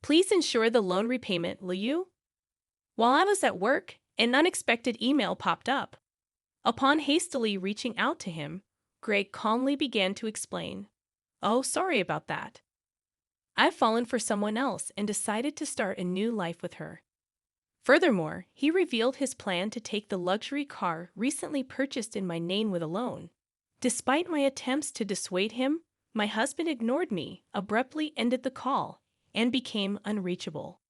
Please ensure the loan repayment, will you? While I was at work, an unexpected email popped up. Upon hastily reaching out to him, Greg calmly began to explain. Oh, sorry about that. I've fallen for someone else and decided to start a new life with her. Furthermore, he revealed his plan to take the luxury car recently purchased in my name with a loan. Despite my attempts to dissuade him, my husband ignored me, abruptly ended the call, and became unreachable.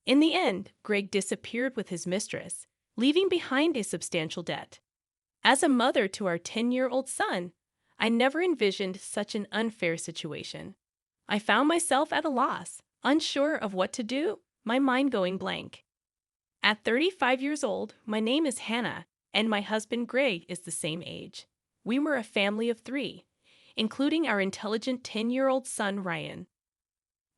In the end, Greg disappeared with his mistress, leaving behind a substantial debt. As a mother to our 10-year-old son, I never envisioned such an unfair situation. I found myself at a loss, unsure of what to do, my mind going blank. At 35 years old, my name is Hannah, and my husband Greg is the same age. We were a family of 3, including our intelligent 10-year-old son Ryan.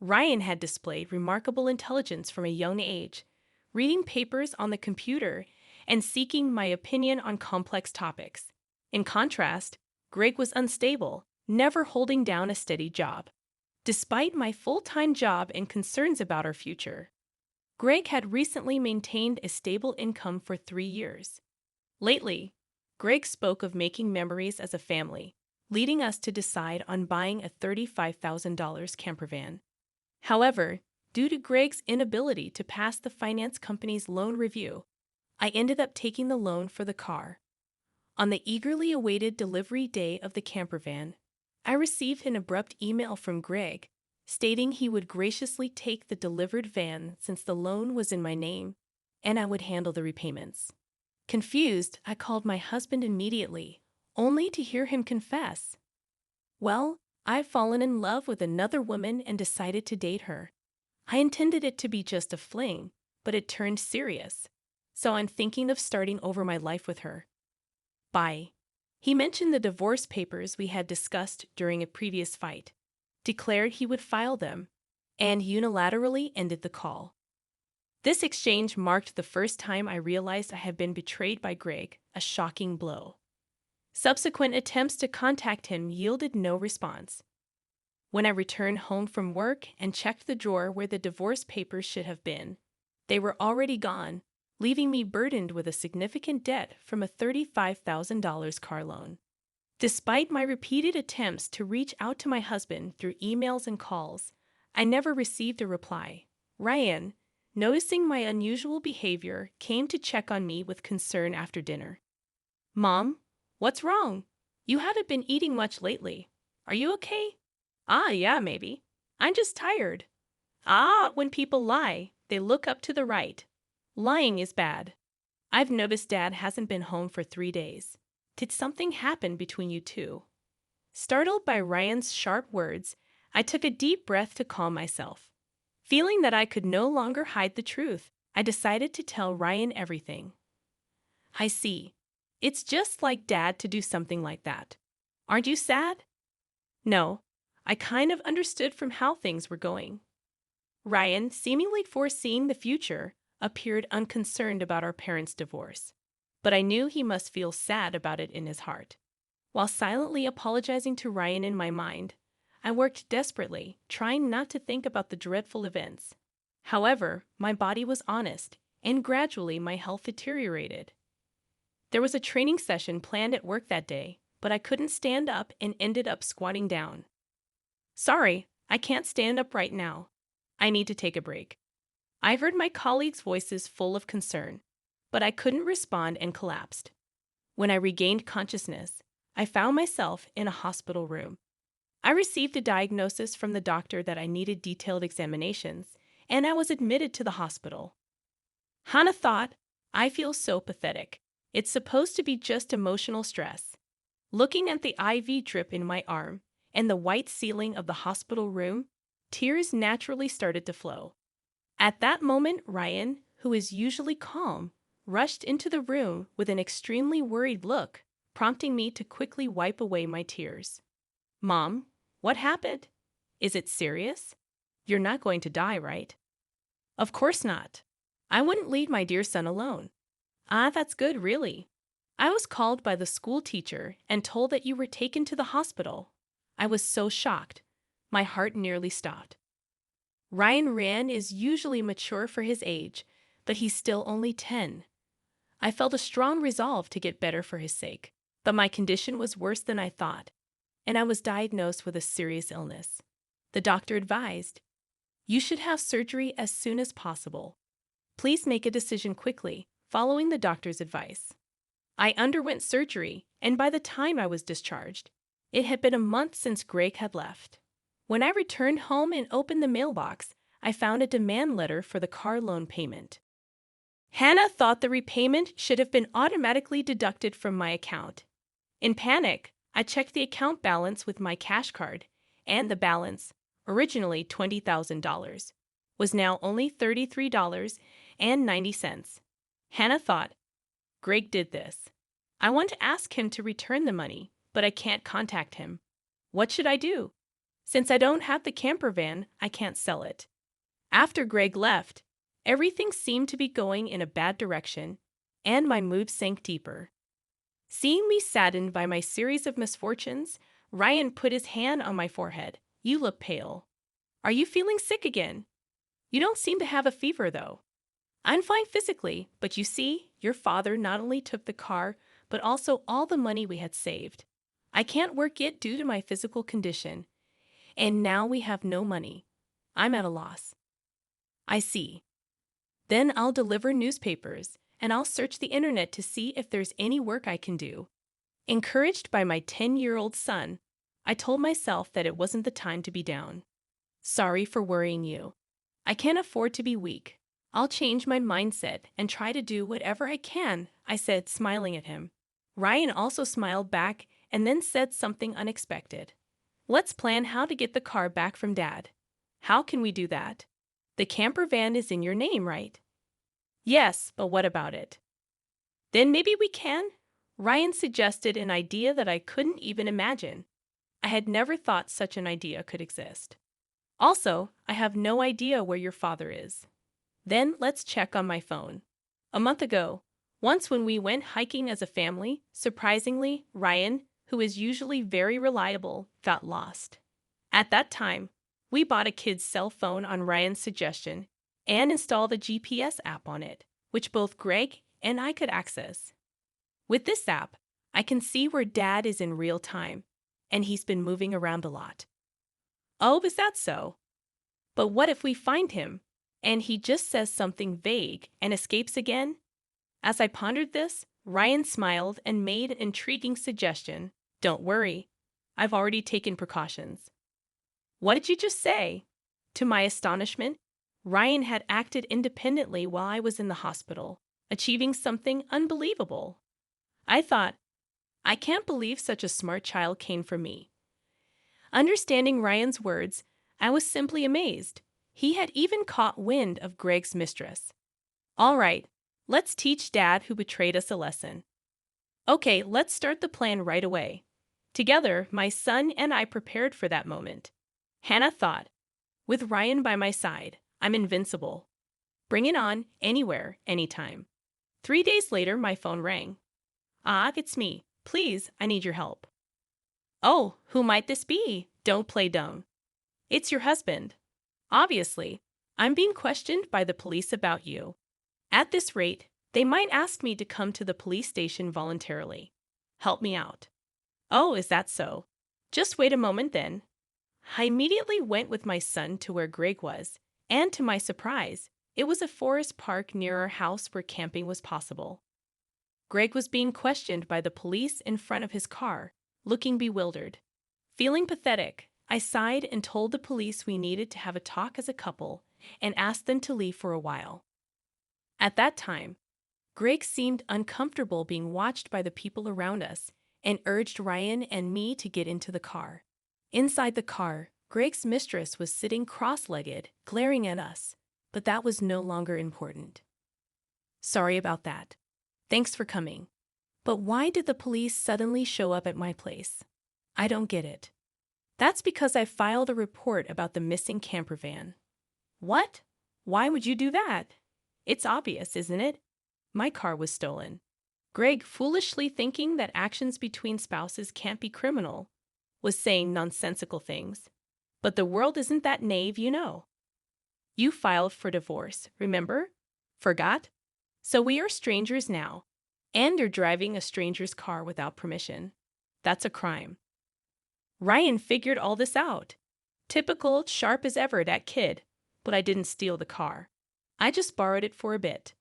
Ryan had displayed remarkable intelligence from a young age, reading papers on the computer and seeking my opinion on complex topics. In contrast, Greg was unstable, never holding down a steady job. Despite my full-time job and concerns about our future, Greg had recently maintained a stable income for 3 years. Lately, Greg spoke of making memories as a family, leading us to decide on buying a $35,000 camper van. However, due to Greg's inability to pass the finance company's loan review, I ended up taking the loan for the car. On the eagerly awaited delivery day of the camper van, I received an abrupt email from Greg stating he would graciously take the delivered van since the loan was in my name, and I would handle the repayments. Confused, I called my husband immediately, only to hear him confess, "Well, I've fallen in love with another woman and decided to date her. I intended it to be just a fling, but it turned serious, so I'm thinking of starting over my life with her." Bye. He mentioned the divorce papers we had discussed during a previous fight, declared he would file them, and unilaterally ended the call. This exchange marked the first time I realized I had been betrayed by Greg, a shocking blow. Subsequent attempts to contact him yielded no response. When I returned home from work and checked the drawer where the divorce papers should have been, they were already gone, leaving me burdened with a significant debt from a $35,000 car loan. Despite my repeated attempts to reach out to my husband through emails and calls, I never received a reply. Ryan, noticing my unusual behavior, came to check on me with concern after dinner. "Mom, what's wrong? You haven't been eating much lately. Are you okay?" Yeah, maybe. I'm just tired." When people lie, they look up to the right. Lying is bad. I've noticed Dad hasn't been home for 3 days. Did something happen between you two? Startled by Ryan's sharp words, I took a deep breath to calm myself. Feeling that I could no longer hide the truth, I decided to tell Ryan everything. "I see. It's just like Dad to do something like that. Aren't you sad?" "No. I kind of understood from how things were going." Ryan, seemingly foreseeing the future, appeared unconcerned about our parents' divorce, but I knew he must feel sad about it in his heart. While silently apologizing to Ryan in my mind, I worked desperately, trying not to think about the dreadful events. However, my body was honest, and gradually my health deteriorated. There was a training session planned at work that day, but I couldn't stand up and ended up squatting down. "Sorry, I can't stand up right now. I need to take a break." I heard my colleagues' voices full of concern, but I couldn't respond and collapsed. When I regained consciousness, I found myself in a hospital room. I received a diagnosis from the doctor that I needed detailed examinations, and I was admitted to the hospital. Hannah thought, "I feel so pathetic. It's supposed to be just emotional stress." Looking at the IV drip in my arm and the white ceiling of the hospital room, tears naturally started to flow. At that moment, Ryan, who is usually calm, rushed into the room with an extremely worried look, prompting me to quickly wipe away my tears. "Mom, what happened? Is it serious? You're not going to die, right?" "Of course not. I wouldn't leave my dear son alone." That's good, really. I was called by the school teacher and told that you were taken to the hospital." I was so shocked. My heart nearly stopped. Ryan is usually mature for his age, but he's still only 10. I felt a strong resolve to get better for his sake. But my condition was worse than I thought, and I was diagnosed with a serious illness. The doctor advised, "You should have surgery as soon as possible. Please make a decision quickly, following the doctor's advice." I underwent surgery, and by the time I was discharged, it had been a month since Greg had left. When I returned home and opened the mailbox, I found a demand letter for the car loan payment. Hannah thought the repayment should have been automatically deducted from my account. In panic, I checked the account balance with my cash card, and the balance, originally $20,000, was now only $33.90. Hannah thought, "Greg did this. I want to ask him to return the money, but I can't contact him. What should I do? Since I don't have the camper van, I can't sell it." After Greg left, everything seemed to be going in a bad direction, and my mood sank deeper. Seeing me saddened by my series of misfortunes, Ryan put his hand on my forehead. "You look pale. Are you feeling sick again? You don't seem to have a fever, though." "I'm fine physically, but you see, your father not only took the car, but also all the money we had saved. I can't work yet due to my physical condition, and now we have no money. I'm at a loss." "I see. Then I'll deliver newspapers, and I'll search the internet to see if there's any work I can do." Encouraged by my 10-year-old son, I told myself that it wasn't the time to be down. "Sorry for worrying you. I can't afford to be weak. I'll change my mindset and try to do whatever I can," I said, smiling at him. Ryan also smiled back and then said something unexpected. "Let's plan how to get the car back from Dad." "How can we do that? The camper van is in your name, right?" "Yes, but what about it?" "Then maybe we can?" Ryan suggested an idea that I couldn't even imagine. I had never thought such an idea could exist. "Also, I have no idea where your father is." "Then let's check on my phone." A month ago, once when we went hiking as a family, surprisingly, Ryan, who is usually very reliable, got lost. At that time, we bought a kid's cell phone on Ryan's suggestion and installed a GPS app on it, which both Greg and I could access. With this app, I can see where Dad is in real time, and he's been moving around a lot. "Oh, is that so? But what if we find him, and he just says something vague and escapes again?" As I pondered this, Ryan smiled and made an intriguing suggestion. "Don't worry, I've already taken precautions." "What did you just say?" To my astonishment, Ryan had acted independently while I was in the hospital, achieving something unbelievable. I thought, I can't believe such a smart child came from me. Understanding Ryan's words, I was simply amazed. He had even caught wind of Greg's mistress. "All right, let's teach Dad who betrayed us a lesson." "Okay, let's start the plan right away." Together, my son and I prepared for that moment. Hannah thought, "With Ryan by my side, I'm invincible. Bring it on, anywhere, anytime." 3 days later, my phone rang. "Ah, it's me. Please, I need your help." "Oh, who might this be? Don't play dumb." "It's your husband. Obviously, I'm being questioned by the police about you. At this rate, they might ask me to come to the police station voluntarily. Help me out." "Oh, is that so? Just wait a moment then." I immediately went with my son to where Greg was, and to my surprise, it was a forest park near our house where camping was possible. Greg was being questioned by the police in front of his car, looking bewildered. Feeling pathetic, I sighed and told the police we needed to have a talk as a couple and asked them to leave for a while. At that time, Greg seemed uncomfortable being watched by the people around us and urged Ryan and me to get into the car. Inside the car, Greg's mistress was sitting cross-legged, glaring at us, but that was no longer important. "Sorry about that. Thanks for coming. But why did the police suddenly show up at my place? I don't get it." "That's because I filed a report about the missing camper van." "What? Why would you do that? It's obvious, isn't it? My car was stolen." Greg, foolishly thinking that actions between spouses can't be criminal, was saying nonsensical things. But the world isn't that naive, you know. You filed for divorce, remember? Forgot? So we are strangers now. And you're driving a stranger's car without permission. That's a crime. Ryan figured all this out. Typical, sharp as ever, that kid. But I didn't steal the car. I just borrowed it for a bit.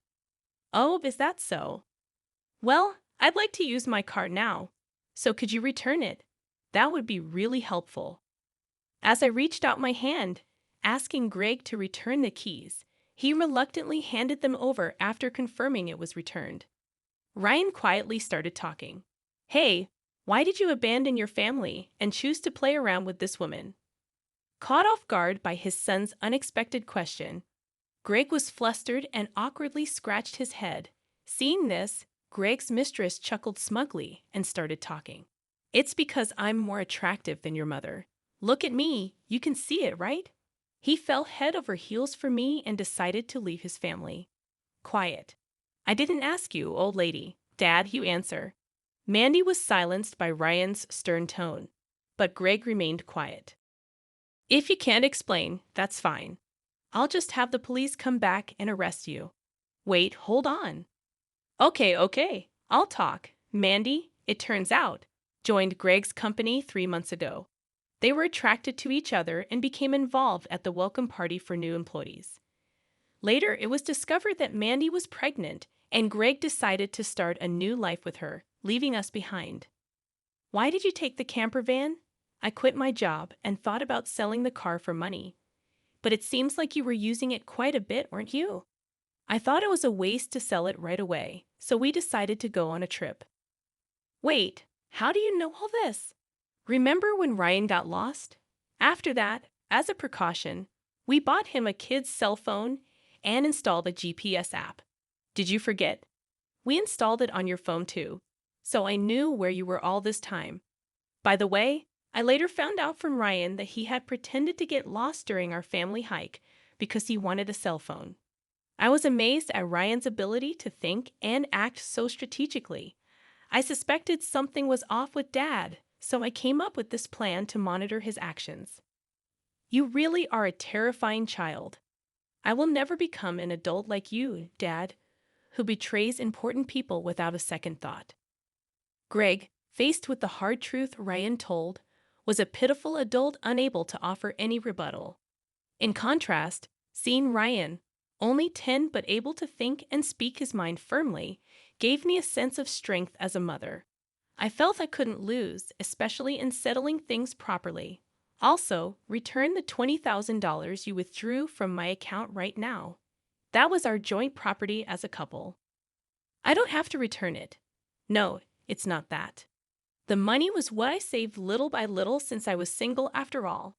Oh, is that so? Well, I'd like to use my car now. So could you return it? That would be really helpful. As I reached out my hand, asking Greg to return the keys, he reluctantly handed them over after confirming it was returned. Ryan quietly started talking. Hey, why did you abandon your family and choose to play around with this woman? Caught off guard by his son's unexpected question, Greg was flustered and awkwardly scratched his head. Seeing this, Greg's mistress chuckled smugly and started talking. It's because I'm more attractive than your mother. Look at me, you can see it, right? He fell head over heels for me and decided to leave his family. Quiet. I didn't ask you, old lady. Dad, you answer. Mandy was silenced by Ryan's stern tone, but Greg remained quiet. If you can't explain, that's fine. I'll just have the police come back and arrest you. Wait, hold on. Okay, I'll talk. Mandy, it turns out, joined Greg's company 3 months ago. They were attracted to each other and became involved at the welcome party for new employees. Later, it was discovered that Mandy was pregnant, and Greg decided to start a new life with her, leaving us behind. Why did you take the camper van? I quit my job and thought about selling the car for money. But it seems like you were using it quite a bit, weren't you? I thought it was a waste to sell it right away, so we decided to go on a trip. Wait, how do you know all this? Remember when Ryan got lost? After that, as a precaution, we bought him a kid's cell phone and installed a GPS app. Did you forget? We installed it on your phone too, so I knew where you were all this time. By the way, I later found out from Ryan that he had pretended to get lost during our family hike because he wanted a cell phone. I was amazed at Ryan's ability to think and act so strategically. I suspected something was off with Dad, so I came up with this plan to monitor his actions. You really are a terrifying child. I will never become an adult like you, Dad, who betrays important people without a second thought. Greg, faced with the hard truth Ryan told, was a pitiful adult unable to offer any rebuttal. In contrast, seeing Ryan, only 10 but able to think and speak his mind firmly, gave me a sense of strength as a mother. I felt I couldn't lose, especially in settling things properly. Also, return the $20,000 you withdrew from my account right now. That was our joint property as a couple. I don't have to return it. No, it's not that. The money was what I saved little by little since I was single after all.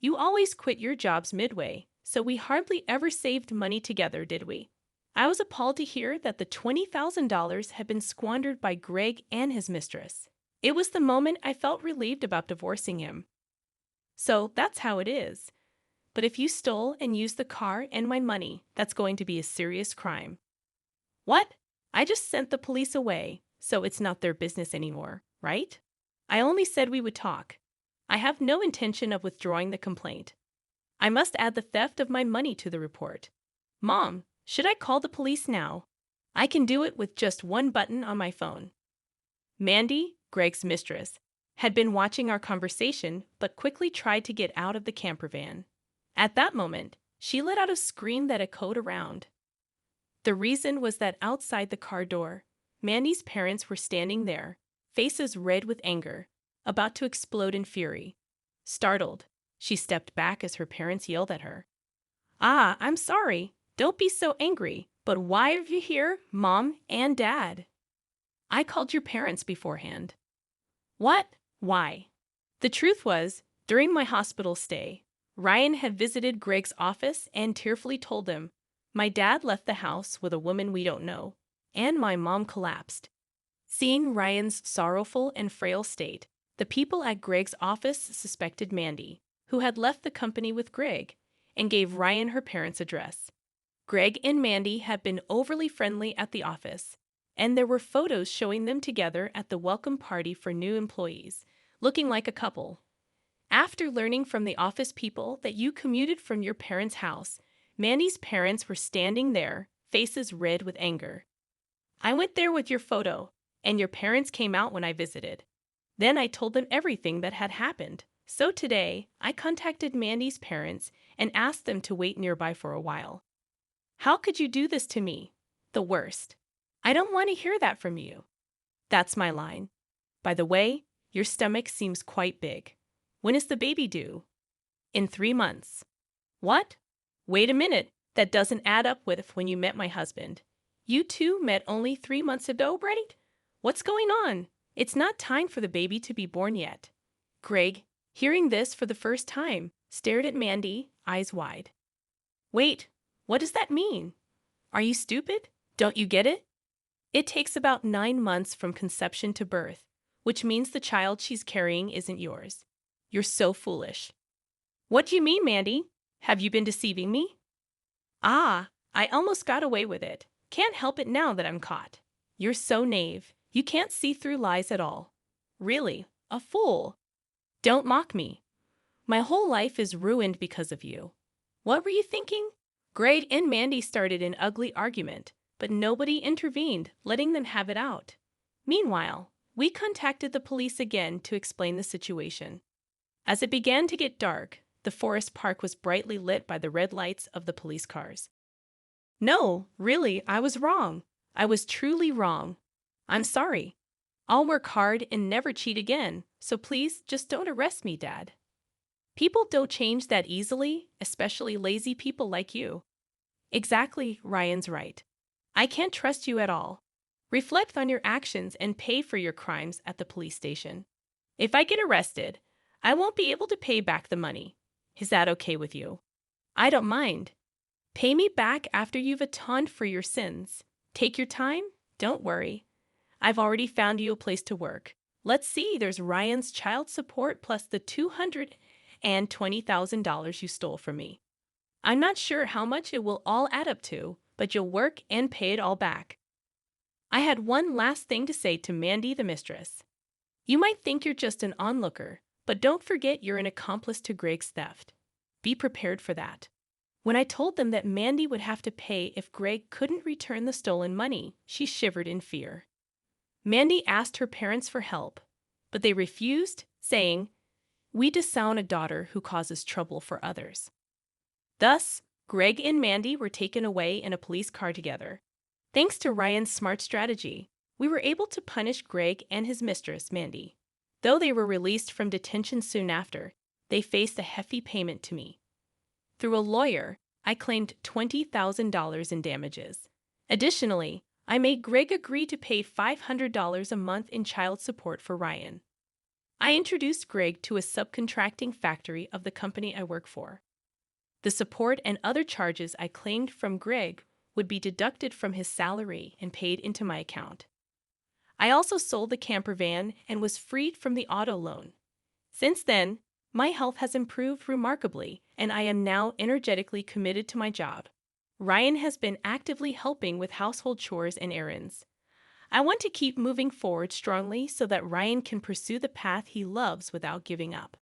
You always quit your jobs midway, so we hardly ever saved money together, did we? I was appalled to hear that the $20,000 had been squandered by Greg and his mistress. It was the moment I felt relieved about divorcing him. So that's how it is. But if you stole and used the car and my money, that's going to be a serious crime. What? I just sent the police away, so it's not their business anymore, right? I only said we would talk. I have no intention of withdrawing the complaint. I must add the theft of my money to the report. Mom, should I call the police now? I can do it with just one button on my phone. Mandy, Greg's mistress, had been watching our conversation but quickly tried to get out of the camper van. At that moment, she let out a scream that echoed around. The reason was that outside the car door, Mandy's parents were standing there, faces red with anger, about to explode in fury. Startled, she stepped back as her parents yelled at her. Ah, I'm sorry. Don't be so angry. But why are you here, Mom and Dad? I called your parents beforehand. What? Why? The truth was, during my hospital stay, Ryan had visited Greg's office and tearfully told him, my dad left the house with a woman we don't know, and my mom collapsed. Seeing Ryan's sorrowful and frail state, the people at Greg's office suspected Mandy, who had left the company with Greg, and gave Ryan her parents' address. Greg and Mandy had been overly friendly at the office, and there were photos showing them together at the welcome party for new employees, looking like a couple. After learning from the office people that you commuted from your parents' house, Mandy's parents were standing there, faces red with anger. I went there with your photo, and your parents came out when I visited. Then I told them everything that had happened. So today, I contacted Mandy's parents and asked them to wait nearby for a while. How could you do this to me? The worst. I don't want to hear that from you. That's my line. By the way, your stomach seems quite big. When is the baby due? In 3 months. What? Wait a minute. That doesn't add up with when you met my husband. You two met only 3 months ago, right? What's going on? It's not time for the baby to be born yet. Greg, hearing this for the first time, stared at Mandy, eyes wide. Wait, what does that mean? Are you stupid? Don't you get it? It takes about 9 months from conception to birth, which means the child she's carrying isn't yours. You're so foolish. What do you mean, Mandy? Have you been deceiving me? Ah, I almost got away with it. Can't help it now that I'm caught. You're so naive. You can't see through lies at all. Really, a fool. Don't mock me. My whole life is ruined because of you. What were you thinking? Greg and Mandy started an ugly argument, but nobody intervened, letting them have it out. Meanwhile, we contacted the police again to explain the situation. As it began to get dark, the forest park was brightly lit by the red lights of the police cars. No, really, I was wrong. I was truly wrong. I'm sorry. I'll work hard and never cheat again, so please just don't arrest me, Dad. People don't change that easily, especially lazy people like you. Exactly, Ryan's right. I can't trust you at all. Reflect on your actions and pay for your crimes at the police station. If I get arrested, I won't be able to pay back the money. Is that okay with you? I don't mind. Pay me back after you've atoned for your sins. Take your time, don't worry. I've already found you a place to work. Let's see, there's Ryan's child support plus the $220,000 you stole from me. I'm not sure how much it will all add up to, but you'll work and pay it all back. I had one last thing to say to Mandy the mistress. You might think you're just an onlooker, but don't forget you're an accomplice to Greg's theft. Be prepared for that. When I told them that Mandy would have to pay if Greg couldn't return the stolen money, she shivered in fear. Mandy asked her parents for help, but they refused, saying, "We disown a daughter who causes trouble for others." Thus, Greg and Mandy were taken away in a police car together. Thanks to Ryan's smart strategy, we were able to punish Greg and his mistress, Mandy. Though they were released from detention soon after, they faced a hefty payment to me. Through a lawyer, I claimed $20,000 in damages. Additionally, I made Greg agree to pay $500 a month in child support for Ryan. I introduced Greg to a subcontracting factory of the company I work for. The support and other charges I claimed from Greg would be deducted from his salary and paid into my account. I also sold the camper van and was freed from the auto loan. Since then, my health has improved remarkably, and I am now energetically committed to my job. Ryan has been actively helping with household chores and errands. I want to keep moving forward strongly so that Ryan can pursue the path he loves without giving up.